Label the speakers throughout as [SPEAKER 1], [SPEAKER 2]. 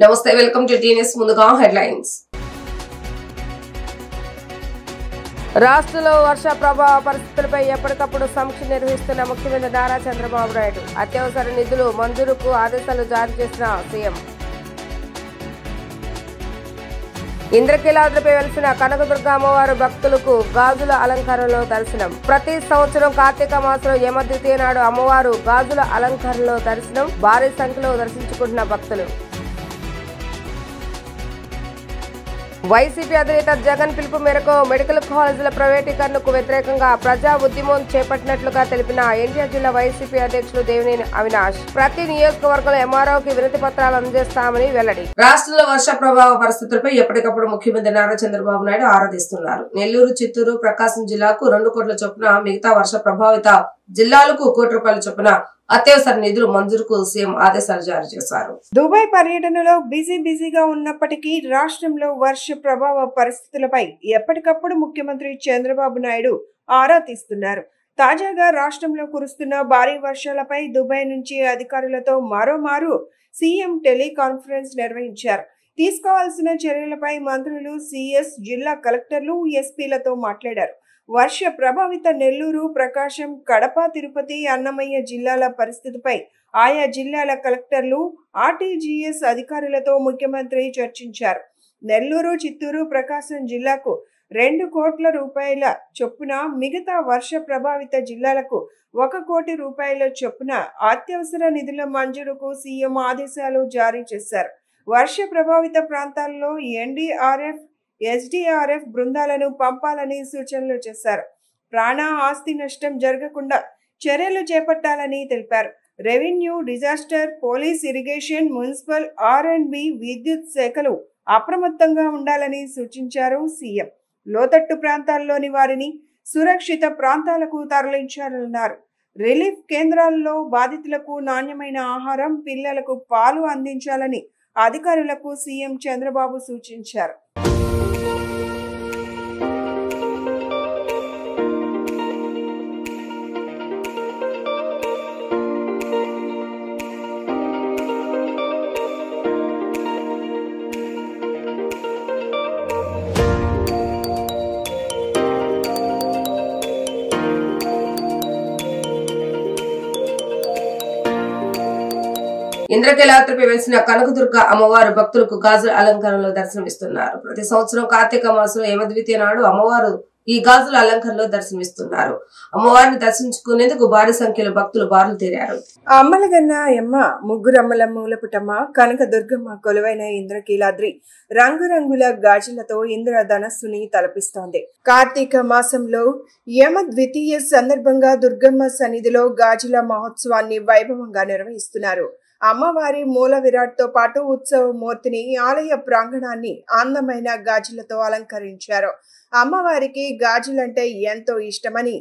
[SPEAKER 1] నమస్తే welcome to TS ముందుగా headlines. రాష్ట్రంలో వర్ష ప్రభావ పరిస్థితులపై ఎప్పటికప్పుడు సమీక్ష నిర్వహిస్తున్న ముఖ్యమంత్రి నారా చంద్రబాబు నాయుడు అత్యవసర నిధులు మంజూరుకు ఆదేశాలు జారీ చేసిన సీఎం. ఇంద్రకీలాద్రిపై వెలిసిన కనకదుర్గ అమ్మవారు భక్తులకు గాజుల అలంకారంలో దర్శనం. ప్రతి సంవత్సరం కార్తీక మాసంలో యమద్వితీయ నాడు అమ్మవారు గాజుల అలంకారంలో దర్శనం. భారీ సంఖ్యలో దర్శించుకుంటున్న భక్తులు. వైసీపీ అధినేత జగన్ పిలుపు మేరకు మెడికల్ కాలేజీల ప్రైవేటీకరణకు వ్యతిరేకంగా ప్రజా ఉద్యమం చేపట్టినట్లుగా తెలిపిన ఎన్టీఆర్ జిల్లా వైసీపీ అధ్యక్షులు దేవినేని అవినాష్ ప్రతి నియోజకవర్గంలో ఎంఆర్ఓకి వినతి పత్రాలు అందజేస్తామని వెల్లడి. రాష్ట్రంలో వర్ష ప్రభావ పరిస్థితులపై ఎప్పటికప్పుడు ముఖ్యమంత్రి నారా చంద్రబాబు నాయుడు ఆరాధిస్తున్నారు. నెల్లూరు, చిత్తూరు, ప్రకాశం జిల్లాకు 2 కోట్ల చొప్పున, మిగతా వర్ష ప్రభావిత జిల్లాలకు 1 కోటి రూపాయల చొప్పున అత్యవసర నిధులు మంజూరుకు సీఎం ఆదేశాలు జారీ చేశారు.
[SPEAKER 2] దుబాయ్ పర్యటనలో బిజీగా ఉన్నప్పటికీ రాష్ట్రంలో వర్ష ప్రభావ పరిస్థితులపై ఎప్పటికప్పుడు ముఖ్యమంత్రి చంద్రబాబు నాయుడు ఆరా తీస్తున్నారు. తాజాగా రాష్ట్రంలో కురుస్తున్న భారీ వర్షాలపై దుబాయ్ నుంచి అధికారులతో మరోమారు సీఎం టెలికాన్ఫరెన్స్ నిర్వహించారు. తీసుకోవాల్సిన చర్యలపై మంత్రులు, సీఎస్, జిల్లా కలెక్టర్లు, ఎస్పీలతో మాట్లాడారు. వర్ష ప్రభావిత నెల్లూరు, ప్రకాశం, కడప, తిరుపతి, అన్నమయ్య జిల్లాల పరిస్థితిపై ఆయా జిల్లాల కలెక్టర్లు, ఆర్టీజీఎస్ అధికారులతో ముఖ్యమంత్రి చర్చించారు. నెల్లూరు, చిత్తూరు, ప్రకాశం జిల్లాకు 2 కోట్ల రూపాయల చొప్పున, మిగతా వర్ష ప్రభావిత జిల్లాలకు 1 కోటి రూపాయల చొప్పున అత్యవసర నిధుల మంజూరుకు సీఎం ఆదేశాలు జారీ చేశారు. వర్ష ప్రభావిత ప్రాంతాల్లో ఎన్డీఆర్ఎఫ్, ఎస్డీఆర్ఎఫ్ బృందాలను పంపాలని సూచనలు చేశారు. ప్రాణ, ఆస్తి నష్టం జరగకుండా చర్యలు చేపట్టాలని తెలిపారు. Revenue, disaster, police, irrigation, municipal, ఆర్&బి, విద్యుత్ శాఖలు అప్రమత్తంగా ఉండాలని సూచించారు సీఎం. లోతట్టు ప్రాంతాల్లోని వారిని సురక్షిత ప్రాంతాలకు తరలించాలన్నారు. రిలీఫ్ కేంద్రాల్లో బాధితులకు నాణ్యమైన ఆహారం, పిల్లలకు పాలు అందించాలని అధికారులకు సీఎం చంద్రబాబు సూచించారు.
[SPEAKER 1] ఇంద్రకీలాద్రిపై వెలిసిన కనకదుర్గ అమ్మవారు భక్తులకు గాజుల అలంకారంలో దర్శనమిస్తున్నారు. ప్రతి సంవత్సరం కార్తీక మాసంలో యమద్వితీయ నాడు అమ్మవారు ఈ గాజుల అలంకరణలో దర్శనమిస్తున్నారు. అమ్మవారిని దర్శించుకునేందుకు భారీ సంఖ్యలో భక్తులు బారులు తీరారు.
[SPEAKER 2] అమ్మలగన్న యమ్మ, ముగ్గురమ్మల మూలపుటమ్మ కనకదుర్గమ్మ కొలువైన ఇంద్రకీలాద్రి రంగురంగుల గాజులతో ఇంద్రధనస్సుని తలపిస్తోంది. కార్తీక మాసంలో యమ ద్వితీయ సందర్భంగా దుర్గమ్మ సన్నిధిలో గాజుల మహోత్సవాన్ని వైభవంగా నిర్వహిస్తున్నారు. అమ్మవారి మూల విరాట్తో పాటు ఉత్సవ మూర్తిని, ఆలయ ప్రాంగణాన్ని అందమైన గాజులతో అలంకరించారు. అమ్మవారికి గాజులంటే ఎంతో ఇష్టమని,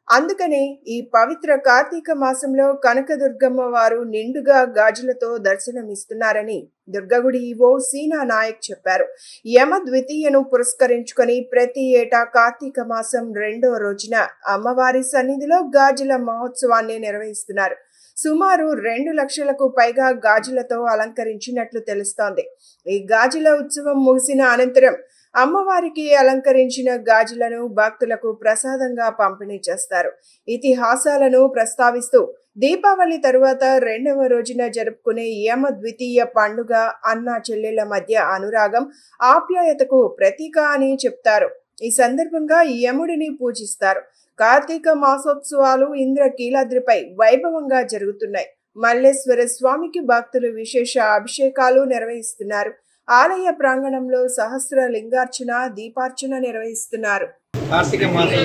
[SPEAKER 2] అందుకనే ఈ పవిత్ర కార్తీక మాసంలో కనకదుర్గమ్మ వారు నిండుగా గాజులతో దర్శనమిస్తున్నారని దుర్గగుడి ఈవో సీనా నాయక్ చెప్పారు. యమ ద్వితీయను పురస్కరించుకొని ప్రతి ఏటా కార్తీక మాసం 2వ రోజున అమ్మవారి సన్నిధిలో గాజుల మహోత్సవాన్ని నిర్వహిస్తున్నారు. సుమారు 2 లక్షలకు పైగా గాజులతో అలంకరించినట్లు తెలుస్తోంది. ఈ గాజుల ఉత్సవం ముగిసిన అనంతరం అమ్మవారికి అలంకరించిన గాజులను భక్తులకు ప్రసాదంగా పంపిణీ చేస్తారు. ఇతిహాసాలను ప్రస్తావిస్తూ దీపావళి తరువాత 2వ రోజున జరుపుకునే యమ ద్వితీయ పండుగ అన్నా చెల్లెళ్ల మధ్య అనురాగం, ఆప్యాయతకు ప్రతీక అని చెప్తారు. ఈ సందర్భంగా యముడిని పూజిస్తారు. కార్తీక మాసోత్సవాలు ఇంద్రకీలాద్రిపై వైభవంగా జరుగుతున్నాయి. మల్లేశ్వర స్వామికి భక్తులు విశేష అభిషేకాలు నిర్వహిస్తున్నారు. ఆలయ ప్రాంగణంలో సహస్ర లింగార్చన, దీపార్చన నిర్వహిస్తున్నారు.
[SPEAKER 3] కార్తీక మాసం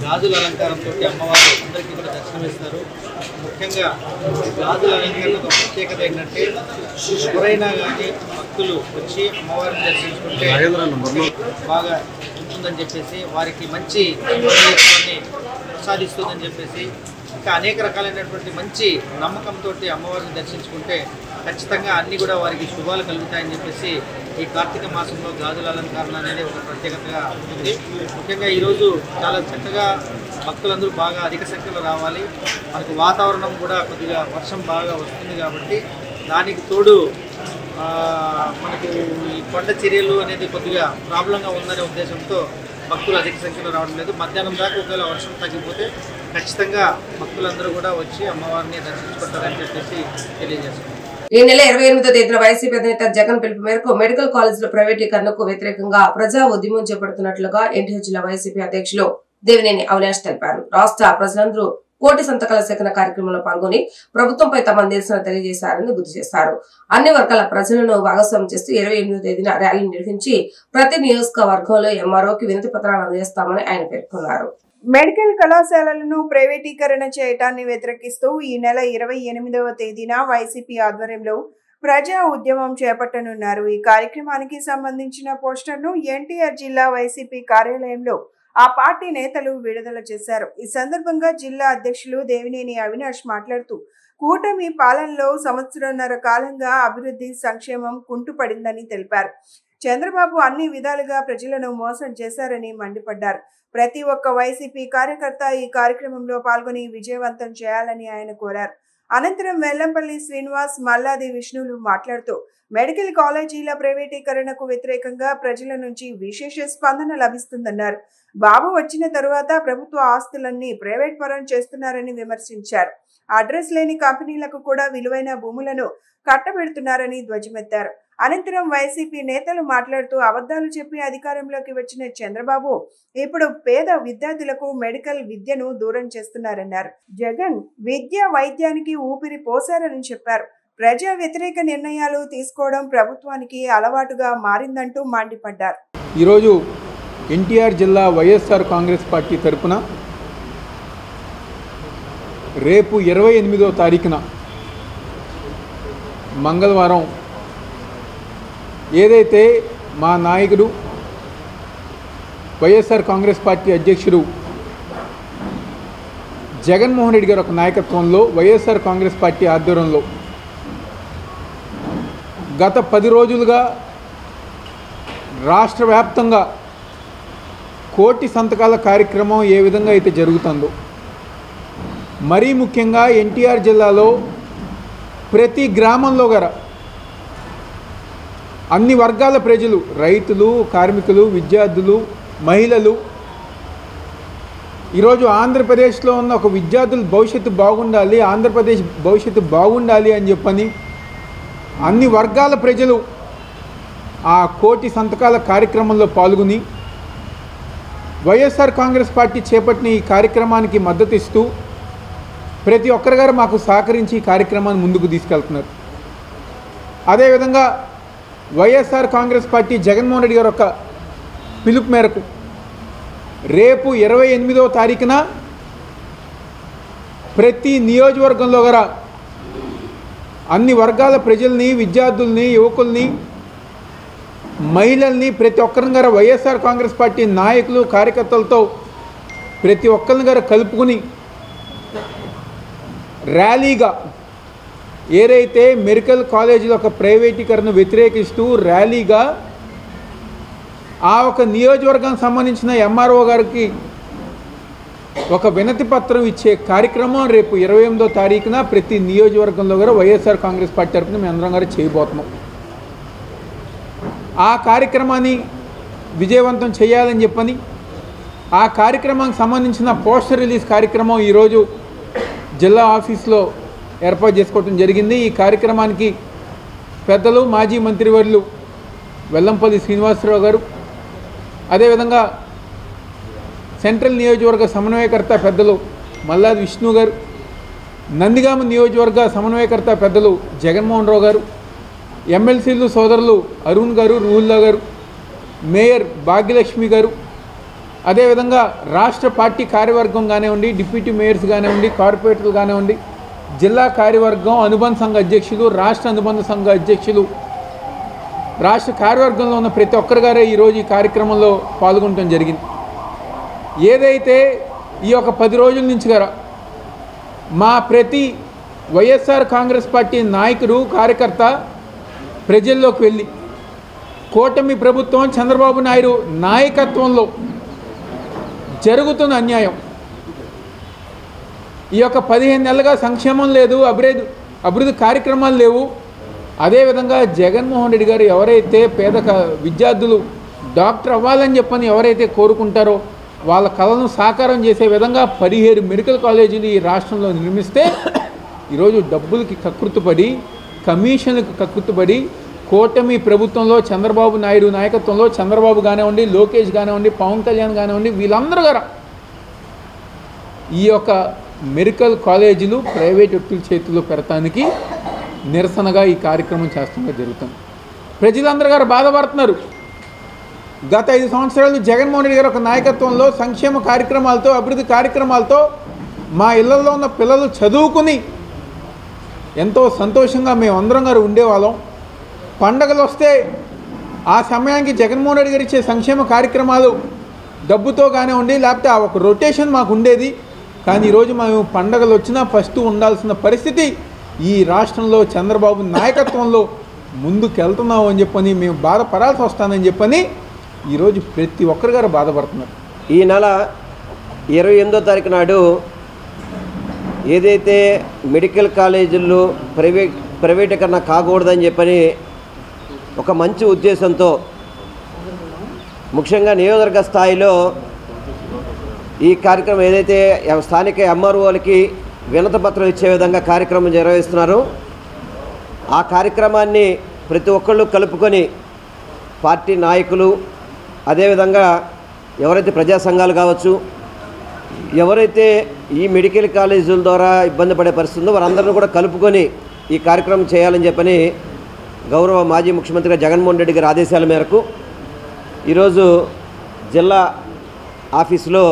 [SPEAKER 3] గాజుల అలంకారంతో అమ్మవారు అందరికీ కూడా దర్శనమిస్తారు. ముఖ్యంగా గాజుల అలంకరణ ఒక ప్రత్యేకత ఏంటంటే, ఎవరైనా కానీ భక్తులు వచ్చి అమ్మవారిని దర్శించుకుంటే బాగా ఉంటుందని చెప్పేసి, వారికి మంచి ప్రసాదిస్తుందని చెప్పేసి, ఇంకా అనేక రకాలైనటువంటి మంచి నమ్మకంతో అమ్మవారిని దర్శించుకుంటే ఖచ్చితంగా అన్నీ కూడా వారికి శుభాలు కలుగుతాయని చెప్పేసి ఈ కార్తీక మాసంలో గాజుల అలంకరణ అనేది ఒక ప్రత్యేకతగా ఉంటుంది. ముఖ్యంగా ఈరోజు చాలా చక్కగా భక్తులందరూ బాగా అధిక సంఖ్యలో రావాలి. మనకు వాతావరణం కూడా కొద్దిగా వర్షం బాగా వస్తుంది కాబట్టి దానికి తోడు మనకు ఈ కొండ చర్యలు అనేది కొద్దిగా ప్రాబ్లంగా ఉందనే ఉద్దేశంతో భక్తులు అధిక సంఖ్యలో రావడం లేదు. మధ్యాహ్నం దాకా ఒకవేళ వర్షం తగ్గిపోతే ఖచ్చితంగా భక్తులందరూ కూడా వచ్చి అమ్మవారిని దర్శించుకుంటారని చెప్పేసి తెలియజేస్తున్నారు.
[SPEAKER 1] ఈ నెల 28వ తేదీన వైసీపీ అధినేత జగన్ పిలుపు మేరకు మెడికల్ కాలేజీల ప్రైవేటీకరణకు వ్యతిరేకంగా ప్రజా ఉద్యమం చేపడుతున్నట్లుగా ఎన్టీఆర్ జిల్లా వైసీపీ అధ్యక్షులు దేవినేని అవినాష్ తెలిపారు. రాష్ట్ర ప్రజలందరూ కోటి సంతకాల సేకరణ కార్యక్రమంలో పాల్గొని ప్రభుత్వంపై తమ నిరసన తెలియజేశారని గుర్తు చేశారు. అన్ని వర్గాల ప్రజలను భాగస్వామ్యం చేస్తూ 28వ తేదీన ర్యాలీ నిర్వహించి ప్రతి నియోజకవర్గంలో ఎంఆర్ఓకి వినతి పత్రాలు అందజేస్తామని ఆయన పేర్కొన్నారు.
[SPEAKER 2] మెడికల్ కళాశాలలను ప్రైవేటీకరణ చేయటాన్ని వ్యతిరేకిస్తూ ఈ నెల 28వ తేదీన వైసీపీ ఆధ్వర్యంలో ప్రజా ఉద్యమం చేపట్టనున్నారు. ఈ కార్యక్రమానికి సంబంధించిన పోస్టర్ను ఎన్టీఆర్ జిల్లా వైసీపీ కార్యాలయంలో ఆ పార్టీ నేతలు విడుదల చేశారు. ఈ సందర్భంగా జిల్లా అధ్యక్షులు దేవినేని అవినాష్ మాట్లాడుతూ కూటమి పాలనలో సంవత్సరంన్నర కాలంగా అభివృద్ధి సంక్షేమం కుంటుపడిందని తెలిపారు. చంద్రబాబు అన్ని విధాలుగా ప్రజలను మోసం చేశారని మండిపడ్డారు. ప్రతి ఒక్క వైసీపీ కార్యకర్త ఈ కార్యక్రమంలో పాల్గొని విజయవంతం చేయాలని ఆయన కోరారు. అనంతరం వెల్లంపల్లి శ్రీనివాస్, మల్లాది విష్ణులు మాట్లాడుతూ మెడికల్ కాలేజీల ప్రైవేటీకరణకు వ్యతిరేకంగా ప్రజల నుంచి విశేష స్పందన లభిస్తుందన్నారు. బాబు వచ్చిన తరువాత ప్రభుత్వ ఆస్తులన్నీ ప్రైవేట్ పరం చేస్తున్నారని విమర్శించారు. అడ్రస్ లేని కంపెనీలకు కూడా విలువైన భూములను కట్టబెడుతున్నారని ధ్వజమెత్తారు. అనంతరం వైసీపీ నేతలు మాట్లాడుతూ అబద్ధాలు చెప్పి అధికారంలోకి వచ్చిన చంద్రబాబు ఇప్పుడు పేద విద్యార్థులకు మెడికల్ విద్యను దూరం చేస్తున్నారన్నారు. జగన్ విద్య వైద్యానికి ఊపిరి పోశారని చెప్పారు. ప్రజా వ్యతిరేక నిర్ణయాలు తీసుకోవడం ప్రభుత్వానికి అలవాటుగా మారిందంటూ మండిపడ్డారు.
[SPEAKER 4] ఈరోజు ఎన్టీఆర్ జిల్లా వైఎస్ఆర్ కాంగ్రెస్ పార్టీ తరపున రేపు 28వ తారీఖున మంగళవారం ఏదైతే మా నాయకుడు వైఎస్ఆర్ కాంగ్రెస్ పార్టీ అధ్యక్షుడు జగన్మోహన్ రెడ్డి గారి ఒక నాయకత్వంలో వైఎస్ఆర్ కాంగ్రెస్ పార్టీ ఆధ్వర్యంలో గత 10 రోజులుగా రాష్ట్ర వ్యాప్తంగా కోటి సంతకాల కార్యక్రమం ఏ విధంగా అయితే జరుగుతుందో, మరీ ముఖ్యంగా ఎన్టీఆర్ జిల్లాలో ప్రతి గ్రామంలో గల అన్ని వర్గాల ప్రజలు, రైతులు, కార్మికులు, విద్యార్థులు, మహిళలు ఈరోజు ఆంధ్రప్రదేశ్లో ఉన్న ఒక విద్యార్థుల భవిష్యత్తు బాగుండాలి, ఆంధ్రప్రదేశ్ భవిష్యత్తు బాగుండాలి అని చెప్పని అన్ని వర్గాల ప్రజలు ఆ కోటి సంతకాల కార్యక్రమంలో పాల్గొని వైఎస్ఆర్ కాంగ్రెస్ పార్టీ చేపట్టిన ఈ కార్యక్రమానికి మద్దతు ఇస్తూ ప్రతి ఒక్కరి గారు మాకు సహకరించి ఈ కార్యక్రమాన్ని ముందుకు తీసుకెళ్తున్నారు. అదేవిధంగా వైఎస్ఆర్ కాంగ్రెస్ పార్టీ జగన్మోహన్ రెడ్డి గారు ఒక పిలుపు మేరకు రేపు 28వ తారీఖున ప్రతి నియోజకవర్గంలో గల అన్ని వర్గాల ప్రజల్ని, విద్యార్థుల్ని, యువకుల్ని, మహిళల్ని ప్రతి ఒక్కరిని గారు వైఎస్ఆర్ కాంగ్రెస్ పార్టీ నాయకులు, కార్యకర్తలతో ప్రతి ఒక్కరిని గారు కలుపుకుని ర్యాలీగా ఏదైతే మెడికల్ కాలేజీల ఒక ప్రైవేటీకరణ వ్యతిరేకిస్తూ ర్యాలీగా ఆ ఒక నియోజకవర్గానికి సంబంధించిన ఎంఆర్ఓ గారికి ఒక వినతి పత్రం ఇచ్చే కార్యక్రమం రేపు 28వ తారీఖున ప్రతి నియోజకవర్గంలో కూడా వైఎస్ఆర్ కాంగ్రెస్ పార్టీ తరఫున మేము అందరం గారు చేయబోతున్నాం. ఆ కార్యక్రమాన్ని విజయవంతం చేయాలని చెప్పని ఆ కార్యక్రమానికి సంబంధించిన పోస్టర్ రిలీజ్ కార్యక్రమం ఈరోజు జిల్లా ఆఫీస్లో ఏర్పాటు చేసుకోవడం జరిగింది. ఈ కార్యక్రమానికి పెద్దలు మాజీ మంత్రివర్యులు వెల్లంపల్లి శ్రీనివాసరావు గారు, అదేవిధంగా సెంట్రల్ నియోజకవర్గ సమన్వయకర్త పెద్దలు మల్లాది విష్ణు గారు, నందిగామ నియోజకవర్గ సమన్వయకర్త పెద్దలు జగన్మోహన్ రావు గారు, ఎమ్మెల్సీలు సోదరులు అరుణ్ గారు, రూహుల్లా గారు, మేయర్ భాగ్యలక్ష్మి గారు, అదేవిధంగా రాష్ట్ర పార్టీ కార్యవర్గం కానివ్వండి, డిప్యూటీ మేయర్స్ కానివ్వండి, కార్పొరేటర్లు కానివ్వండి, జిల్లా కార్యవర్గం, అనుబంధ సంఘ అధ్యక్షులు, రాష్ట్ర అనుబంధ సంఘ అధ్యక్షులు, రాష్ట్ర కార్యవర్గంలో ఉన్న ప్రతి ఒక్కరి గారే ఈరోజు ఈ కార్యక్రమంలో పాల్గొనడం జరిగింది. ఏదైతే ఈ యొక్క 10 రోజుల నుంచి గారా మా ప్రతి వైఎస్ఆర్ కాంగ్రెస్ పార్టీ నాయకుడు, కార్యకర్త ప్రజల్లోకి వెళ్ళి కూటమి ప్రభుత్వం చంద్రబాబు నాయుడు నాయకత్వంలో జరుగుతున్న అన్యాయం, ఈ యొక్క 15 నెలలుగా సంక్షేమం లేదు, అభివృద్ధి కార్యక్రమాలు లేవు. అదేవిధంగా జగన్మోహన్ రెడ్డి గారు ఎవరైతే పేద విద్యార్థులు డాక్టర్ అవ్వాలని చెప్పని ఎవరైతే కోరుకుంటారో వాళ్ళ కళను సాకారం చేసే విధంగా 17 మెడికల్ కాలేజీలు ఈ రాష్ట్రంలో నిర్మిస్తే ఈరోజు డబ్బులకి కకృతిపడి, కమిషన్లకు కకృతిపడి కూటమి ప్రభుత్వంలో చంద్రబాబు నాయుడు నాయకత్వంలో చంద్రబాబు కానివ్వండి, లోకేష్ కానివ్వండి, పవన్ కళ్యాణ్ కానివ్వండి, వీళ్ళందరూ గారు ఈ యొక్క మెడికల్ కాలేజీలు ప్రైవేట్ వ్యక్తుల చేతుల్లో పెడతానికి నిరసనగా ఈ కార్యక్రమం చేస్తుండగా జరుగుతుంది. ప్రజలందరూ గారు బాధపడుతున్నారు. గత 5 సంవత్సరాలు జగన్మోహన్ రెడ్డి గారు ఒక నాయకత్వంలో సంక్షేమ కార్యక్రమాలతో, అభివృద్ధి కార్యక్రమాలతో మా ఇళ్లలో ఉన్న పిల్లలు చదువుకుని ఎంతో సంతోషంగా మేమందరం గారు ఉండేవాళ్ళం. పండగలు వస్తే ఆ సమయానికి జగన్మోహన్ రెడ్డి గారు ఇచ్చే సంక్షేమ కార్యక్రమాలు డబ్బుతో కానివ్వండి, లేకపోతే ఆ ఒక రొటేషన్ మాకు ఉండేది. కానీ ఈరోజు మేము పండగలు వచ్చినా ఫస్ట్ ఉండాల్సిన పరిస్థితి ఈ రాష్ట్రంలో చంద్రబాబు నాయకత్వంలో ముందుకు వెళ్తున్నాము అని చెప్పని మేము బాధపడాల్సి వస్తానని చెప్పని ఈరోజు ప్రతి ఒక్కరు గారు బాధపడుతున్నారు.
[SPEAKER 5] ఈ నెల 28వ తారీఖు నాడు ఏదైతే మెడికల్ కాలేజీల్లో ప్రైవేటీకరణ కాకూడదని చెప్పని ఒక మంచి ఉద్దేశంతో ముఖ్యంగా నియోజకవర్గ స్థాయిలో ఈ కార్యక్రమం ఏదైతే స్థానిక ఎంఆర్ఓలకి వినతిపత్రం ఇచ్చే విధంగా కార్యక్రమం నిర్వహిస్తున్నారు, ఆ కార్యక్రమాన్ని ప్రతి ఒక్కళ్ళు కలుపుకొని పార్టీ నాయకులు, అదేవిధంగా ఎవరైతే ప్రజా సంఘాలు కావచ్చు, ఎవరైతే ఈ మెడికల్ కాలేజీల ద్వారా ఇబ్బంది పడే పరిస్థితి ఉందో వారందరినీ కూడా కలుపుకొని ఈ కార్యక్రమం చేయాలని చెప్పని గౌరవ మాజీ ముఖ్యమంత్రి జగన్మోహన్ రెడ్డి గారి ఆదేశాల మేరకు ఈరోజు జిల్లా ఆఫీసులో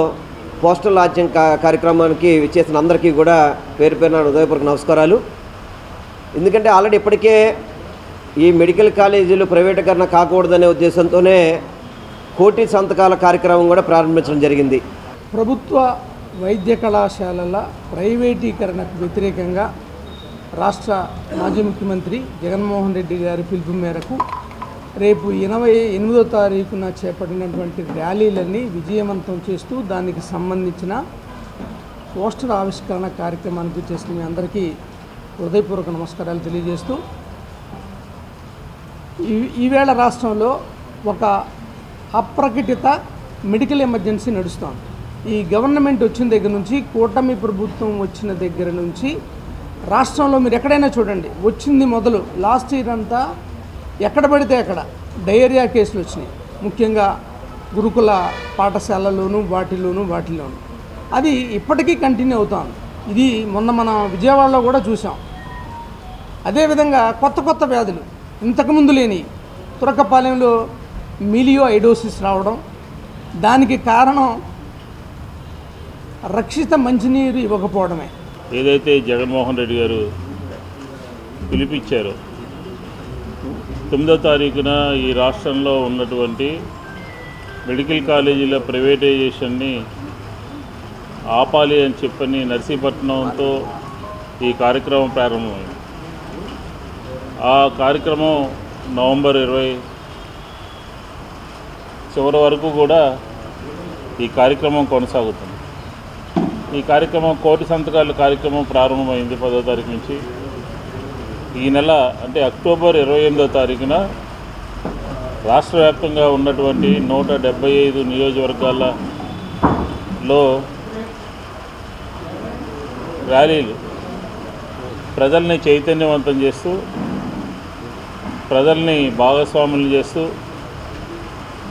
[SPEAKER 5] పోస్టల్ లాంచింగ్ కార్యక్రమానికి విచ్చేసిన అందరికీ కూడా పేరు పేరున హృదయపూర్వక నమస్కారాలు. ఎందుకంటే ఆల్రెడీ ఇప్పటికే ఈ మెడికల్ కాలేజీలు ప్రైవేటీకరణ కాకూడదనే ఉద్దేశంతోనే 1 కోటి సంతకాల కార్యక్రమం కూడా ప్రారంభించడం జరిగింది.
[SPEAKER 6] ప్రభుత్వ వైద్య కళాశాలల ప్రైవేటీకరణకు వ్యతిరేకంగా రాష్ట్ర మాజీ ముఖ్యమంత్రి జగన్మోహన్ రెడ్డి గారి పిలుపు మేరకు రేపు 28వ తారీఖున చేపట్టినటువంటి ర్యాలీలన్నీ విజయవంతం చేస్తూ దానికి సంబంధించిన పోస్టర్ ఆవిష్కరణ కార్యక్రమానికి చేసిన మీ అందరికీ హృదయపూర్వక నమస్కారాలు తెలియజేస్తూ ఈవేళ రాష్ట్రంలో ఒక అప్రకటిత మెడికల్ ఎమర్జెన్సీ నడుస్తోంది. ఈ గవర్నమెంట్ వచ్చిన దగ్గర నుంచి, కూటమి ప్రభుత్వం వచ్చిన దగ్గర నుంచి రాష్ట్రంలో మీరు ఎక్కడైనా చూడండి, వచ్చింది మొదలు లాస్ట్ ఇయర్ అంతా ఎక్కడ పడితే అక్కడ డయేరియా కేసులు వచ్చినాయి. ముఖ్యంగా గురుకుల పాఠశాలలోనూ వాటిలోనూ. అది ఇప్పటికీ కంటిన్యూ అవుతోంది. ఇది మొన్న మన విజయవాడలో కూడా చూసాం. అదేవిధంగా కొత్త వ్యాధులు ఇంతకుముందు లేని తురకపాలెంలో మిలియో ఐడోసిస్ రావడం, దానికి కారణం రక్షిత మంచినీరు ఇవ్వకపోవడమే.
[SPEAKER 7] ఏదైతే జగన్మోహన్ రెడ్డి గారు పిలిపించారో 9వ తారీఖున ఈ రాష్ట్రంలో ఉన్నటువంటి మెడికల్ కాలేజీల ప్రైవేటైజేషన్ని ఆపాలి అని చెప్పని నర్సీపట్నంతో ఈ కార్యక్రమం ప్రారంభమైంది. ఆ కార్యక్రమం నవంబర్ 20 చివరి వరకు కూడా ఈ కార్యక్రమం కొనసాగుతుంది. ఈ కార్యక్రమం 1 కోటి సంతకాల కార్యక్రమం ప్రారంభమైంది 10వ తారీఖు నుంచి. ఈ నెల అంటే అక్టోబర్ 28వ తారీఖున రాష్ట్ర వ్యాప్తంగా ఉన్నటువంటి 175 నియోజకవర్గాలలో ర్యాలీలు ప్రజల్ని చైతన్యవంతం చేస్తూ, ప్రజల్ని భాగస్వాములు చేస్తూ,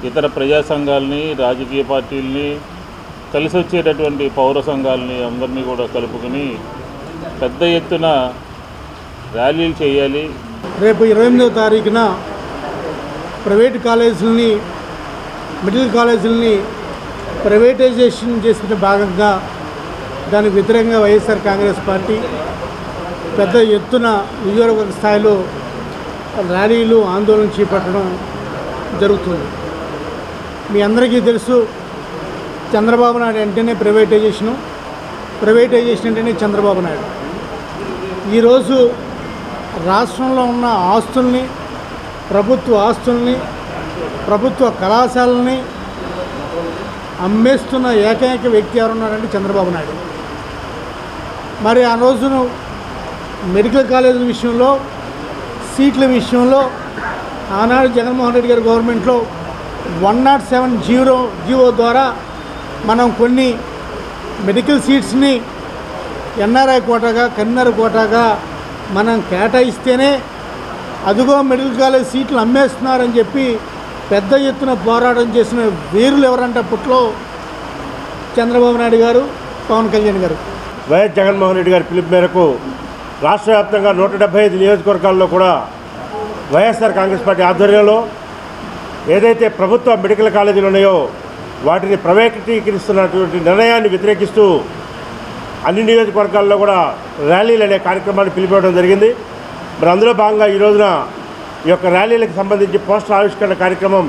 [SPEAKER 7] ఇతర ప్రజా సంఘాలని, రాజకీయ పార్టీలని, కలిసి వచ్చేటటువంటి పౌర సంఘాలని అందరినీ కూడా కలుపుకొని పెద్ద ఎత్తున ర్యాలీలు చేయాలి.
[SPEAKER 8] రేపు 28వ తారీఖున ప్రైవేట్ కాలేజీలని, మెడికల్ కాలేజీలని ప్రైవేటైజేషన్ చేసిన భాగంగా దానికి వ్యతిరేకంగా వైఎస్ఆర్ కాంగ్రెస్ పార్టీ పెద్ద ఎత్తున నియోజకవర్గ స్థాయిలో ర్యాలీలు, ఆందోళన చేపట్టడం జరుగుతుంది. మీ అందరికీ తెలుసు, చంద్రబాబు నాయుడు అంటేనే ప్రైవేటైజేషన్ అంటేనే చంద్రబాబు నాయుడు. ఈరోజు రాష్ట్రంలో ఉన్న ఆస్తుల్ని, ప్రభుత్వ ఆస్తుల్ని, ప్రభుత్వ కళాశాలని అమ్మేస్తున్న ఏకైక వ్యక్తి ఎవరున్నారంటే చంద్రబాబు నాయుడు. మరి ఆ రోజున మెడికల్ కాలేజీల విషయంలో సీట్ల విషయంలో ఆనాడు జగన్మోహన్ రెడ్డి గారి గవర్నమెంట్లో 107 జీవో ద్వారా మనం కొన్ని మెడికల్ సీట్స్ని ఎన్ఆర్ఐ కోటాగా కన్నర్ కోటాగా మనం కేటాయిస్తేనే అదిగో మెడికల్ కాలేజ్ సీట్లు అమ్మేస్తున్నారని చెప్పి పెద్ద ఎత్తున పోరాటం చేసిన వీరులు ఎవరంటే అప్పట్లో చంద్రబాబు నాయుడు గారు, పవన్ కళ్యాణ్ గారు.
[SPEAKER 9] వైఎస్ జగన్మోహన్ రెడ్డి గారి పిలుపు మేరకు రాష్ట్ర వ్యాప్తంగా 175 నియోజకవర్గాల్లో కూడా వైఎస్ఆర్ కాంగ్రెస్ పార్టీ ఆధ్వర్యంలో ఏదైతే ప్రభుత్వ మెడికల్ కాలేజీలు ఉన్నాయో వాటిని ప్రైవేటీకరిస్తున్నటువంటి నిర్ణయాన్ని వ్యతిరేకిస్తూ అన్ని నియోజకవర్గాల్లో కూడా ర్యాలీలు అనే కార్యక్రమాన్ని పిలిపివ్వడం జరిగింది. మరి అందులో భాగంగా ఈ రోజున ఈ యొక్క ర్యాలీలకు సంబంధించి పోస్టర్ ఆవిష్కరణ కార్యక్రమం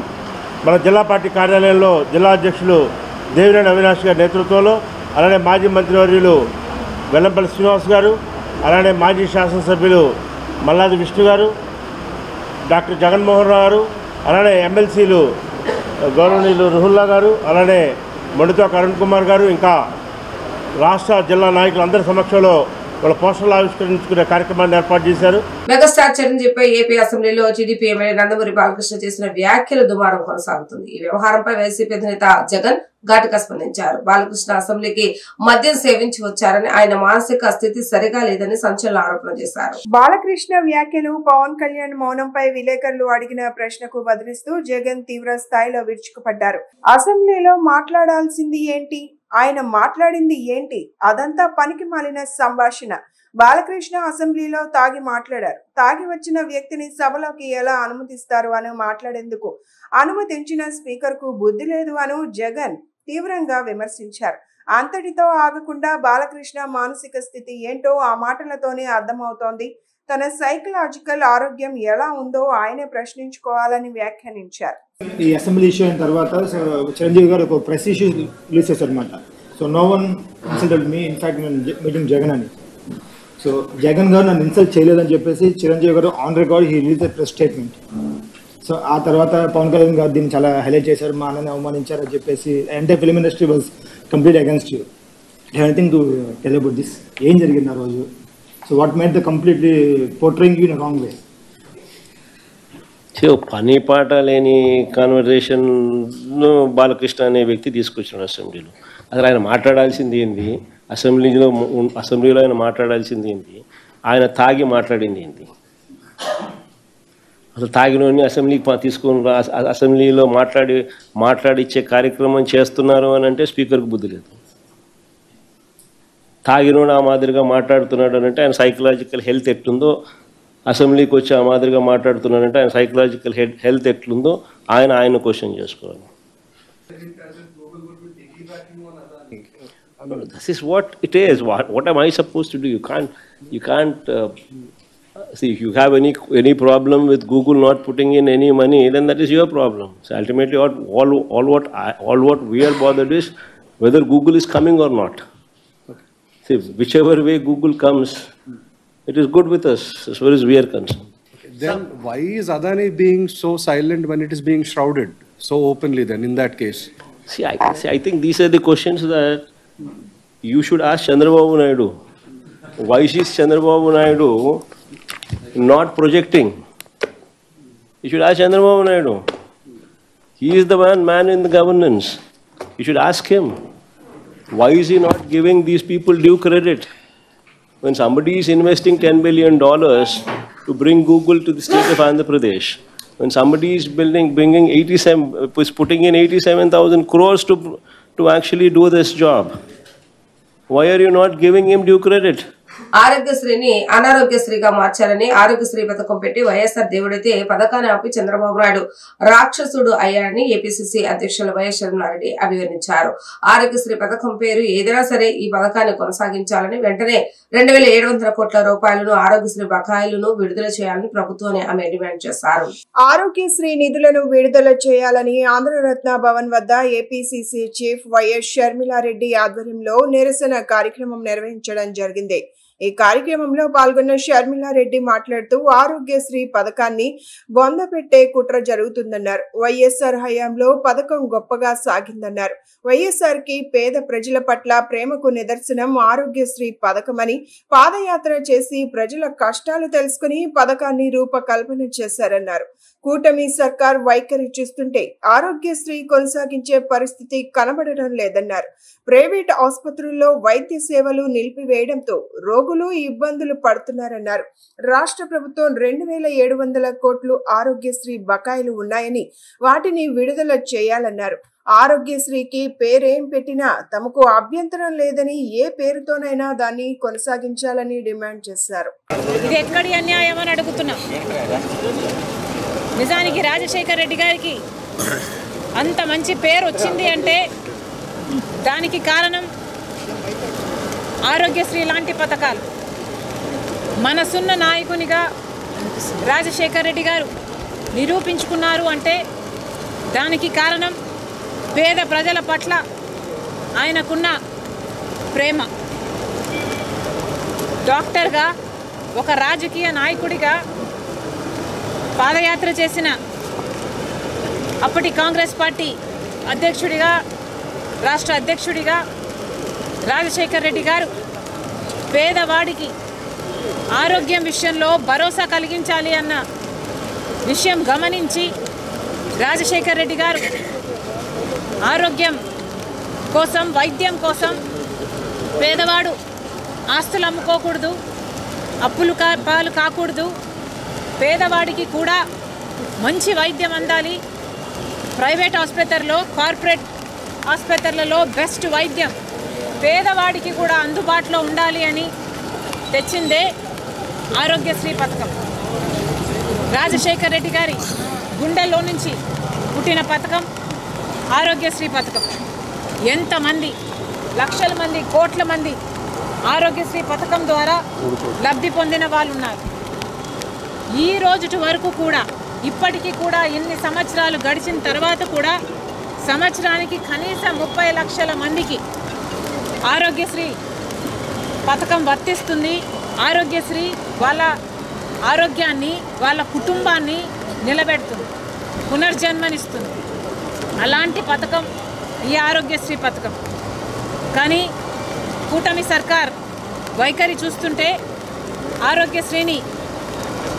[SPEAKER 9] మన జిల్లా పార్టీ కార్యాలయంలో జిల్లా అధ్యక్షులు దేవినేని అవినాష్ గారి నేతృత్వంలో, అలానే మాజీ మంత్రివర్యులు వెల్లంపల్లి శ్రీనివాస్ గారు, అలానే మాజీ శాసనసభ్యులు మల్లాది విష్ణు గారు, డాక్టర్ జగన్మోహన్ రావు గారు, అలానే ఎమ్మెల్సీలు గౌరవనీయులు రుహుల్లా గారు, అలానే మొండితోక అరుణ్ కుమార్ గారు, ఇంకా రాష్ట్ర జిల్లా నాయకులందరి సమక్షంలో వాళ్ళ పోస్టర్లు ఆవిష్కరించుకునే కార్యక్రమాన్ని ఏర్పాటు చేశారు.
[SPEAKER 1] మెగాస్టార్ చిరంజీవిపై ఏపీ అసెంబ్లీలో టీడీపీ ఎమ్మెల్యే నందమూరి బాలకృష్ణ చేసిన వ్యాఖ్యల దుమారం కొనసాగుతుంది. ఈ వ్యవహారంపై వైసీపీ అధినేత జగన్ ఘాటుగా స్పందించారు. బాలకృష్ణ అసెంబ్లీకి మద్యం సేవించి వచ్చారని, ఆయన మానసిక స్థితి సరిగా లేదని సంచలన ఆరోపణ చేశారు.
[SPEAKER 2] బాలకృష్ణ వ్యాఖ్యలు, పవన్ కళ్యాణ్ మౌనంపై విలేకరులు అడిగిన ప్రశ్నకు బదిలిస్తూ జగన్ తీవ్ర స్థాయిలో విరుచుకుపడ్డారు. అసెంబ్లీలో మాట్లాడాల్సింది ఏంటి, ఆయన మాట్లాడింది ఏంటి, అదంతా పనికి మాలిన సంభాషణ. బాలకృష్ణ అసెంబ్లీలో తాగి మాట్లాడారు. తాగి వచ్చిన వ్యక్తిని సభలోకి ఎలా అనుమతిస్తారు అని మాట్లాడేందుకు అనుమతించిన స్పీకర్ కు బుద్ధి లేదు అని జగన్ తీవ్రంగా విమర్శించారు. అంతటితో ఆగకుండా బాలకృష్ణ మానసిక స్థితి ఏంటో ఆ మాటలతోనే అర్థమవుతోంది. తన సైకలాజికల్ ఆరోగ్యం ఎలా ఉందో ఆయనే ప్రశ్నించుకోవాలని వ్యాఖ్యానించారు.
[SPEAKER 10] ఈ అసెంబ్లీ ఇష్యూ అయిన తర్వాత చిరంజీవి గారు ఒక ప్రెస్ ఇష్యూ రిలీజ్ చేశారనమాట. So no one insulted me, in fact నేను మీటింగ్ జగన్ అని. సో జగన్ గారు నన్ను ఇన్సల్ట్ చేయలేదని చెప్పేసి చిరంజీవి గారు on record he release a press statement. So ఆ తర్వాత పవన్ కళ్యాణ్ గారు దీన్ని చాలా హైలైట్ చేశారు, మా అన్నని అవమానించారని చెప్పేసి. Entire film industry was complete against you. Anything to tell about this, ఏం జరిగింది ఆ రోజు? So what made the completely portraying you in wrong way?
[SPEAKER 5] పని పాట లేని కాన్వర్జేషన్ను బాలకృష్ణ అనే వ్యక్తి తీసుకొచ్చాడు అసెంబ్లీలో. అసలు ఆయన మాట్లాడాల్సింది ఏంది, అసెంబ్లీలో ఆయన మాట్లాడాల్సింది ఏంటి, ఆయన తాగి మాట్లాడింది ఏంటి? అసలు తాగినోని అసెంబ్లీకి తీసుకుని అసెంబ్లీలో మాట్లాడిచ్చే కార్యక్రమం చేస్తున్నారు అని అంటే స్పీకర్కి బుద్ధి లేదు. తాగినోడు ఆ మాదిరిగా మాట్లాడుతున్నాడు అని అంటే ఆయన సైకలాజికల్ హెల్త్ ఎట్లుందో, అసెంబ్లీకి వచ్చి ఆ మాదిరిగా మాట్లాడుతున్నాడంటే ఆయన సైకలాజికల్ హెల్త్ ఎట్లుందో ఆయన క్వశ్చన్ చేసుకోవాలి. This is what it is. What am I supposed to do? You can't see, if you have any problem with Google not putting in any money, then that is your problem. So ultimately all what we are bothered is whether Google is coming or not. See, whichever way Google comes, it is good with us as far as we are concerned.
[SPEAKER 11] Then why is Adani being so silent when it is being shrouded so openly then in that case?
[SPEAKER 5] See, I think these are the questions that you should ask Chandrababu Naidu. Why is Chandrababu Naidu not projecting? You should ask Chandrababu Naidu. He is the man in the governance. You should ask him. Why is he not giving these people due credit? When somebody is investing $10 billion to bring Google to the state of Andhra Pradesh, when somebody is putting in 87,000 crores to actually do this job, why are you not giving him due credit?
[SPEAKER 1] ఆరోగ్యశ్రీని అనారోగ్యశ్రీగా మార్చారని, ఆరోగ్యశ్రీ పథకం పెట్టి వైఎస్ఆర్ దేవుడైతే పథకాన్ని ఆపి చంద్రబాబు నాయుడు రాక్షసుడు అయ్యారని APCC అధ్యక్షులు YS Sharmila Reddy అభివర్ణించారు. ఆరోగ్యశ్రీ పథకం పేరు ఏదైనా సరే ఈ పథకాన్ని కొనసాగించాలని, వెంటనే 2,700 కోట్ల రూపాయలను ఆరోగ్యశ్రీ బకాయిలను విడుదల చేయాలని ప్రభుత్వాన్ని ఆమె డిమాండ్ చేశారు.
[SPEAKER 2] ఆరోగ్యశ్రీ నిధులను విడుదల చేయాలని ఆంధ్రరత్న భవన్ వద్ద ఏపీసీసీ చీఫ్ వైఎస్ షర్మిలారెడ్డి ఆధ్వర్యంలో నిరసన కార్యక్రమం నిర్వహించడం జరిగింది. ఈ కార్యక్రమంలో పాల్గొన్న షర్మిలారెడ్డి మాట్లాడుతూ ఆరోగ్యశ్రీ పథకాన్ని బొందపెట్టే కుట్ర జరుగుతుందన్నారు. వైఎస్ఆర్ హయాంలో పథకం గొప్పగా సాగిందన్నారు. వైఎస్ఆర్ కి పేద ప్రజల పట్ల ప్రేమకు నిదర్శనం ఆరోగ్యశ్రీ పథకమని పాదయాత్ర చేసి ప్రజల కష్టాలు తెలుసుకుని పథకాన్ని రూపకల్పన చేశారన్నారు. కూటమి సర్కార్ వైఖరి చూస్తుంటే ఆరోగ్యశ్రీ కొనసాగించే పరిస్థితి కనబడడం లేదన్నారు. ప్రైవేట్ ఆసుపత్రుల్లో వైద్య సేవలు నిలిపివేయడంతో రోగులు ఇబ్బందులు పడుతున్నారన్నారు. రాష్ట్ర ప్రభుత్వం 2700 కోట్లు ఆరోగ్యశ్రీ బకాయిలు ఉన్నాయని వాటిని విడుదల చేయాలన్నారు. ఆరోగ్యశ్రీకి పేరేం పెట్టినా తమకు అభ్యంతరం లేదని ఏ పేరుతోనైనా దాన్ని కొనసాగించాలని డిమాండ్ చేశారు.
[SPEAKER 12] ఇది ఎక్కడి అన్యాయం అని అడుగుతున్నా. నిజానికి రాజశేఖర్ రెడ్డి గారికి అంత మంచి పేరు వచ్చింది అంటే దానికి కారణం ఆరోగ్యశ్రీ లాంటి పథకాలు. మనసున్న నాయకునిగా రాజశేఖర్ రెడ్డి గారు నిరూపించుకున్నారు అంటే దానికి కారణం పేద ప్రజల పట్ల ఆయనకున్న ప్రేమ. డాక్టర్గా, ఒక రాజకీయ నాయకుడిగా పాదయాత్ర చేసిన అప్పటి కాంగ్రెస్ పార్టీ అధ్యక్షుడిగా, రాష్ట్ర అధ్యక్షుడిగా రాజశేఖర్ రెడ్డి గారు పేదవాడికి ఆరోగ్యం విషయంలో భరోసా కలిగించాలి అన్న విషయం గమనించి రాజశేఖర్ రెడ్డి గారు ఆరోగ్యం కోసం, వైద్యం కోసం పేదవాడు ఆస్తులు అమ్ముకోకూడదు, అప్పులు పాలు కాకూడదు, పేదవాడికి కూడా మంచి వైద్యం అందాలి, ప్రైవేట్ ఆసుపత్రుల్లో, కార్పొరేట్ ఆసుపత్రులలో బెస్ట్ వైద్యం పేదవాడికి కూడా అందుబాటులో ఉండాలి అని తెచ్చిందే ఆరోగ్యశ్రీ పథకం. రాజశేఖర్ రెడ్డి గారి గుండెల్లో నుంచి పుట్టిన పథకం ఆరోగ్యశ్రీ పథకం. ఎంతమంది లక్షల మంది, కోట్ల మంది ఆరోగ్యశ్రీ పథకం ద్వారా లబ్ధి పొందిన వాళ్ళు ఉన్నారు. ఈ రోజు వరకు కూడా, ఇప్పటికీ కూడా ఎన్ని సంవత్సరాలు గడిచిన తర్వాత కూడా సంవత్సరానికి కనీసం 30 లక్షల మందికి ఆరోగ్యశ్రీ పథకం వర్తిస్తుంది. ఆరోగ్యశ్రీ వాళ్ళ ఆరోగ్యాన్ని, వాళ్ళ కుటుంబాన్ని నిలబెడుతుంది, పునర్జన్మనిస్తుంది. అలాంటి పథకం ఈ ఆరోగ్యశ్రీ పథకం. కానీ కూటమి సర్కార్ వైఖరి చూస్తుంటే ఆరోగ్యశ్రీని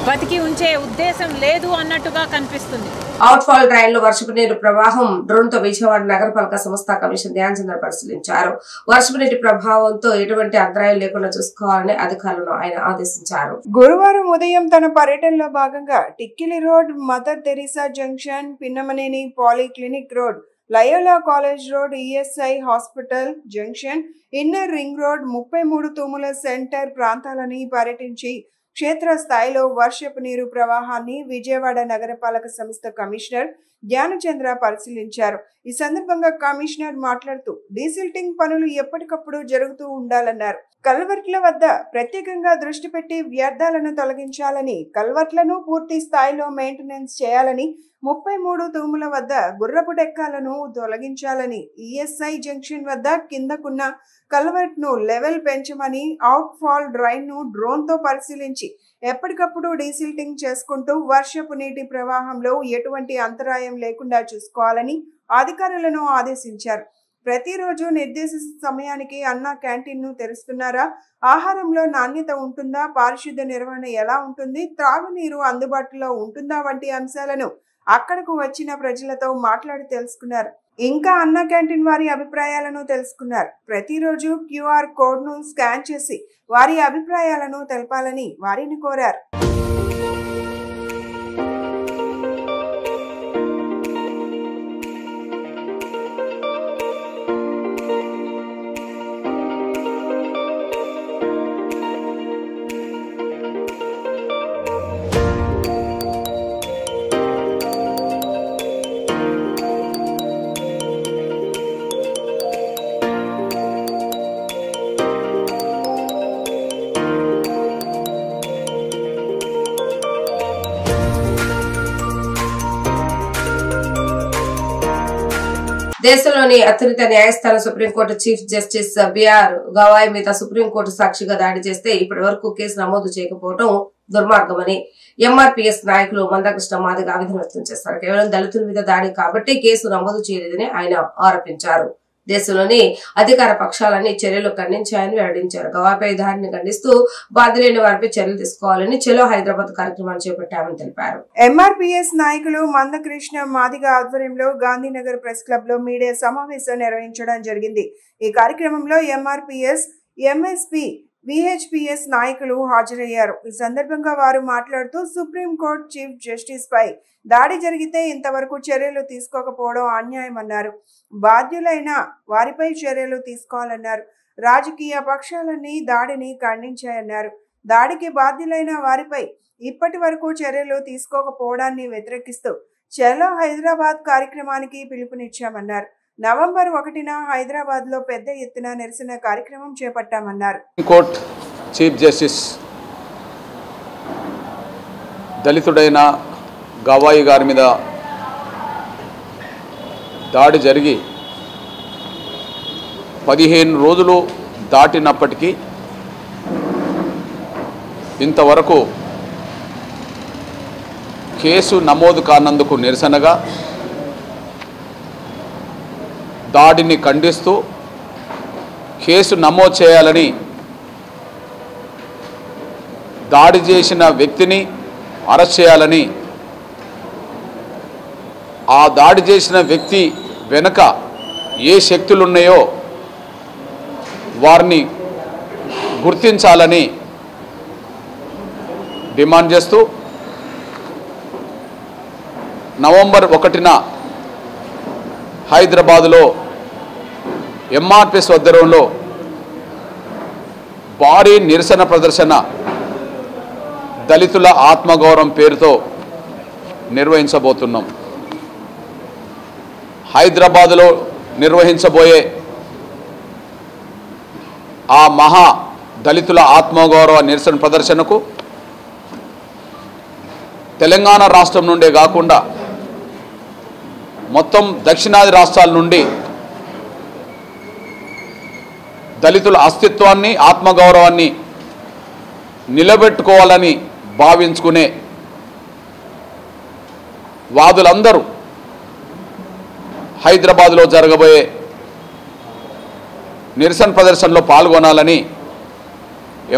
[SPEAKER 12] బతికి ఉంచే ఉద్దేశం లేదు అన్నట్టుగా కనిపిస్తుంది.
[SPEAKER 1] అవుట్ ఫాల్ డ్రైన్ లో వర్షపు నీరు ప్రవాహం డ్రోన్ తో విజయవాడ నగరపాలక సంస్థ కమిషనర్ ధ్యాన్ చంద్ర పరిశీలించారు. వర్షపు నీటి ప్రభావంతో ఎటువంటి అంతరాయం లేకుండా చూసుకోవాలని అధికారులను ఆయన ఆదేశించారు.
[SPEAKER 2] గురువారం ఉదయం తన పర్యటనలో భాగంగా Tikkili road, Mother Teresa junction, Pinnamaneni polyclinic road, Loyola college road, ESI hospital junction, inner ring road, 33 Thumula centre ప్రాంతాలని పర్యటించి క్షేత్రస్థాయిలో వర్షపు నీరు ప్రవాహాన్ని విజయవాడ నగరపాలక సంస్థ కమిషనర్ ధ్యానచంద్ర పరిశీలించారు. ఈ సందర్భంగా కమిషనర్ మాట్లాడుతూ డీసిల్టింగ్ పనులు ఎప్పటికప్పుడు జరుగుతూ ఉండాలన్నారు. కల్వర్ట్ల వద్ద ప్రత్యేకంగా దృష్టి పెట్టి వ్యర్థాలను తొలగించాలని, కల్వర్ట్లను పూర్తి స్థాయిలో మెయింటెనెన్స్ చేయాలని, 33 తూముల వద్ద గుర్రపు డెక్కాలను తొలగించాలని, ఈఎస్ఐ జంక్షన్ వద్ద కిందకున్న కల్వర్ట్ ను లెవెల్ పెంచమని, అవుట్ ఫాల్ డ్రైన్ ను డ్రోన్ తో పరిశీలించి ఎప్పటికప్పుడు డీసిల్టింగ్ చేసుకుంటూ వర్షపు నీటి ప్రవాహంలో ఎటువంటి అంతరాయం లేకుండా చూసుకోవాలని అధికారులను ఆదేశించారు. ప్రతిరోజు నిర్దేశిత సమయానికి అన్న క్యాంటీన్ ను తెరుస్తున్నారా, ఆహారంలో నాణ్యత ఉంటుందా, పారిశుద్ధ్య నిర్వహణ ఎలా ఉంటుంది, త్రాగునీరు అందుబాటులో ఉంటుందా వంటి అంశాలను అక్కడకు వచ్చిన ప్రజలతో మాట్లాడి తెలుసుకున్నారు. ఇంకా అన్న క్యాంటీన్ వారి అభిప్రాయాలను తెలుసుకున్నారు. ప్రతిరోజు QR కోడ్ ను స్కాన్ చేసి వారి అభిప్రాయాలను తెలపాలని వారిని కోరారు.
[SPEAKER 1] దేశంలోని అత్యున్నత న్యాయస్థానం supreme court chief justice B R మీద సుప్రీంకోర్టు సాక్షిగా దాడి చేస్తే ఇప్పటి వరకు కేసు నమోదు చేయకపోవడం దుర్మార్గమని ఎంఆర్పీఎస్ నాయకులు మందకృష్ణ మాదిగ ఆవేదన వ్యక్తం చేశారు. కేవలం దళితుల మీద దాడి కాబట్టి కేసు నమోదు చేయలేదని ఆయన ఆరోపించారు. దేశంలోని అధికార పక్షాలన్నీ చర్యలు ఖండించాయని వెల్లడించారు. గవాపై దాడిని ఖండిస్తూ బాధ్యులైన వారిపై చర్యలు తీసుకోవాలని చలో హైదరాబాద్ కార్యక్రమాన్ని చేపట్టామని తెలిపారు.
[SPEAKER 2] ఎంఆర్పీఎస్ నాయకులు మందకృష్ణ మాదిగ ఆధ్వర్యంలో గాంధీనగర్ ప్రెస్ క్లబ్ లో మీడియా సమావేశం నిర్వహించడం జరిగింది. ఈ కార్యక్రమంలో ఎంఆర్పీఎస్, ఎంఎస్పీ, విహెచ్పిఎస్ నాయకులు హాజరయ్యారు. ఈ సందర్భంగా వారు మాట్లాడుతూ సుప్రీంకోర్టు చీఫ్ జస్టిస్ పై దాడి జరిగితే ఇంతవరకు చర్యలు తీసుకోకపోవడం అన్యాయమన్నారు. బాధ్యులైన వారిపై చర్యలు తీసుకోవాలన్నారు. రాజకీయ పక్షాలన్నీ దాడిని ఖండించాయన్నారు. దాడికి బాధ్యులైన వారిపై ఇప్పటి వరకు చర్యలు తీసుకోకపోవడాన్ని వ్యతిరేకిస్తూ చలో హైదరాబాద్ కార్యక్రమానికి పిలుపునిచ్చామన్నారు. నవంబర్ 1న హైదరాబాద్ లో పెద్ద ఎత్తున నిరసన కార్యక్రమం చేపట్టామన్నారు.
[SPEAKER 13] కోర్టు చీఫ్ జస్టిస్ దళితుడైన గవాయి గారి మీద దాడి జరిగి 15 రోజులు దాటినప్పటికీ ఇంతవరకు కేసు నమోదు కానందుకు నిరసనగా దాడిని ఖండిస్తూ కేసు నమోదు చేయాలని దాడి చేసిన వ్యక్తిని అరెస్ట్ చేయాలని ఆ దాడి చేసిన వ్యక్తి వెనుక ఏ శక్తులు ఉన్నాయో వారిని గుర్తించాలని డిమాండ్ చేస్తూ నవంబర్ 1న హైదరాబాదులో ఎంఆర్పీఎస్ ఆధ్వర్యంలో భారీ నిరసన ప్రదర్శన దళితుల ఆత్మగౌరవం పేరుతో నిర్వహించబోతున్నాం. హైదరాబాదులో నిర్వహించబోయే ఆ మహా దళితుల ఆత్మగౌరవ నిరసన ప్రదర్శనకు తెలంగాణ రాష్ట్రం నుండే కాకుండా మొత్తం దక్షిణాది రాష్ట్రాల నుండి దళితుల అస్తిత్వాన్ని, ఆత్మగౌరవాన్ని నిలబెట్టుకోవాలని భావించుకునే వాదులందరూ హైదరాబాద్లో జరగబోయే నిరసన ప్రదర్శనలో పాల్గొనాలని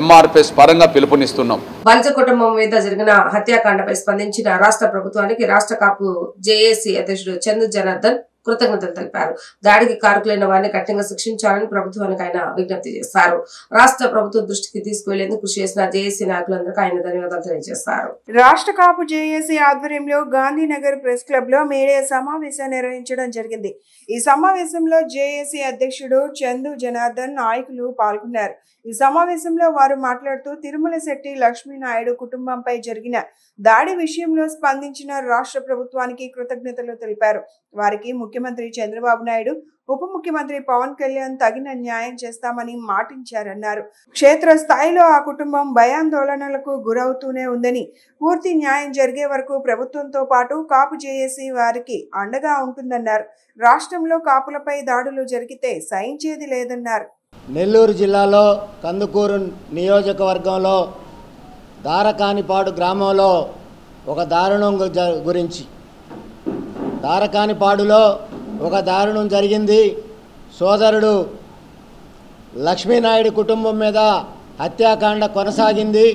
[SPEAKER 13] ఎంఆర్పీఎస్ పరంగా పిలుపునిస్తున్నాం.
[SPEAKER 1] బలిజ కుటుంబం మీద జరిగిన హత్యాకాండపై స్పందించిన రాష్ట్ర ప్రభుత్వానికి రాష్ట్ర కాపు జేఏసీ అధ్యక్షుడు చందు జనార్దన్ కృతజ్ఞతలు తెలిపారు. దాడికి కారకులైన వారిని కఠినంగా శిక్షించాలని ప్రభుత్వానికి ఆయన విజ్ఞప్తి చేశారు. రాష్ట్ర ప్రభుత్వం దృష్టికి తీసుకువెళ్లేందుకు కృషి చేసిన జేఏసీ నాయకులందరికీ ఆయన ధన్యవాదాలు తెలియజేశారు.
[SPEAKER 2] రాష్ట్ర కాపు జేఏసీ ఆధ్వర్యంలో గాంధీనగర్ ప్రెస్ క్లబ్ లో మీడియా సమావేశం నిర్వహించడం జరిగింది. ఈ సమావేశంలో జేఏసీ అధ్యక్షుడు చందు జనార్దన్ నాయకులు పాల్గొన్నారు. ఈ సమావేశంలో వారు మాట్లాడుతూ తిరుమల శెట్టి లక్ష్మీనాయుడు కుటుంబంపై జరిగిన దాడి విషయంలో స్పందించిన రాష్ట్ర ప్రభుత్వానికి కృతజ్ఞతలు తెలిపారు. వారికి ముఖ్యమంత్రి చంద్రబాబు నాయుడు, ఉప ముఖ్యమంత్రి పవన్ కళ్యాణ్ తగిన న్యాయం చేస్తామని మాటించారన్నారు. క్షేత్ర స్థాయిలో ఆ కుటుంబం భయాందోళనలకు గురవుతూనే ఉందని, పూర్తి న్యాయం జరిగే వరకు ప్రభుత్వంతో పాటు కాపు జేఏసీ వారికి అండగా ఉంటుందన్నారు. రాష్ట్రంలో కాపులపై దాడులు జరిగితే సహించేది లేదన్నారు.
[SPEAKER 14] నెల్లూరు జిల్లాలో కందుకూరు నియోజకవర్గంలో దారకానిపాడు గ్రామంలో ఒక దారుణం గురించి, దారకానిపాడులో ఒక దారుణం జరిగింది. సోదరుడు లక్ష్మీనాయుడు కుటుంబం మీద హత్యాకాండ కొనసాగింది.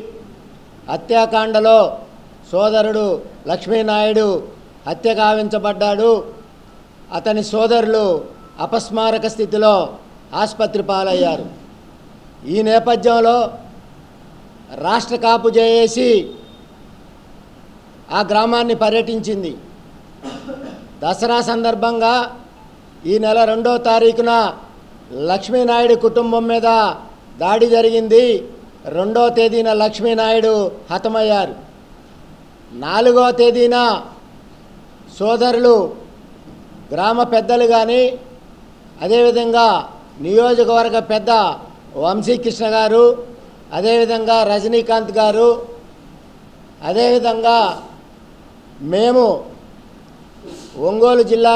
[SPEAKER 14] హత్యాకాండలో సోదరుడు లక్ష్మీనాయుడు హత్య గావించబడ్డాడు. అతని సోదరులు అపస్మారక స్థితిలో ఆసుపత్రి పాలయ్యారు. ఈ నేపథ్యంలో రాష్ట్ర కాపు జేఏసీ ఆ గ్రామాన్ని పర్యటించింది. దసరా సందర్భంగా ఈ నెల 2వ తారీఖున లక్ష్మీనాయుడు కుటుంబం మీద దాడి జరిగింది. 2వ తేదీన లక్ష్మీనాయుడు హతమయ్యారు. 4వ తేదీన సోదరులు, గ్రామ పెద్దలు కానీ, అదేవిధంగా నియోజకవర్గ పెద్ద వంశీకృష్ణ గారు, అదేవిధంగా రజనీకాంత్ గారు, అదేవిధంగా మేము ఒంగోలు జిల్లా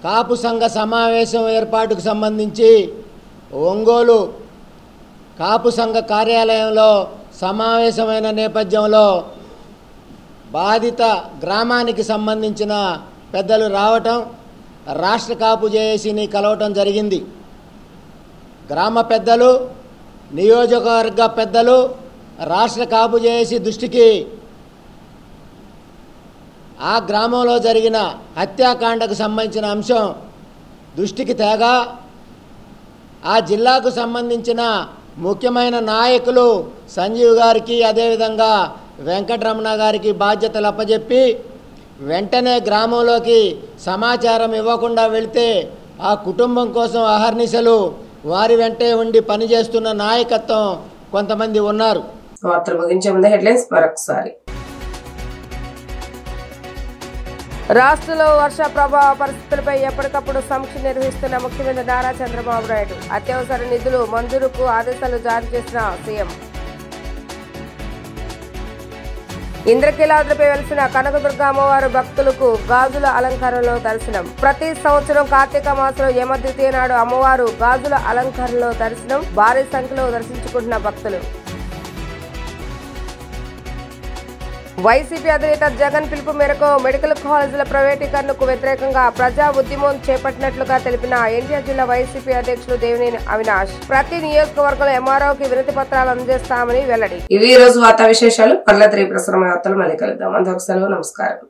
[SPEAKER 14] కాపు సంఘ సమావేశం ఏర్పాటుకు సంబంధించి ఒంగోలు కాపు సంఘ కార్యాలయంలో సమావేశమైన నేపథ్యంలో బాధిత గ్రామానికి సంబంధించిన పెద్దలు రావటం, రాష్ట్ర కాపు జేఏసీని కలవటం జరిగింది. గ్రామ పెద్దలు, నియోజకవర్గ పెద్దలు రాష్ట్ర కాపు జేఏసీ దృష్టికి ఆ గ్రామంలో జరిగిన హత్యాకాండకు సంబంధించిన అంశం దృష్టికి తేగా ఆ జిల్లాకు సంబంధించిన ముఖ్యమైన నాయకులు సంజీవ్ గారికి అదేవిధంగా వెంకటరమణ గారికి బాధ్యతలు అప్పచెప్పి వెంటనే గ్రామంలోకి సమాచారం ఇవ్వకుండా వెళితే ఆ కుటుంబం కోసం అహర్నిశలు వారి వెంటే ఉండి పనిచేస్తున్న నాయకత్వం కొంతమంది ఉన్నారు.
[SPEAKER 1] వార్తలు ముగించే ముందు హెడ్లైన్స్ మరొకసారి. రాష్ట్రంలో వర్ష ప్రభావ పరిస్థితులపై ఎప్పటికప్పుడు సమీక్ష నిర్వహిస్తున్న ముఖ్యమంత్రి నారా చంద్రబాబు నాయుడు. అత్యవసర నిధులు మంజూరుకు ఆదేశాలు జారీ చేసిన సీఎం. ఇంద్రకీలాద్రిపై వెలిసిన కనకదుర్గ అమ్మవారు భక్తులకు గాజుల అలంకారంలో దర్శనం. ప్రతి సంవత్సరం కార్తీక మాసంలో యమద్వితీయ నాడు అమ్మవారు గాజుల అలంకారంలో దర్శనం. భారీ సంఖ్యలో దర్శించుకుంటున్న భక్తులు. వైసీపీ అధినేత జగన్ పిలుపు మేరకు మెడికల్ కాలేజీల ప్రైవేటీకరణకు వ్యతిరేకంగా ప్రజా ఉద్యమం చేపట్టినట్లుగా తెలిపిన ఎన్టీఆర్ జిల్లా వైసీపీ అధ్యక్షులు దేవినేని అవినాష్. ప్రతి నియోజకవర్గంలో ఎంఆర్ఓకి వినతి పత్రాలు అందజేస్తామని వెల్లడి. ఇవి ఈ రోజు వార్తా విశేషాలు. పర్ల 3 ప్రసారమైన వార్తలు మళ్ళీ కలుద్దాం. అందరికీ సెలవు. నమస్కారం.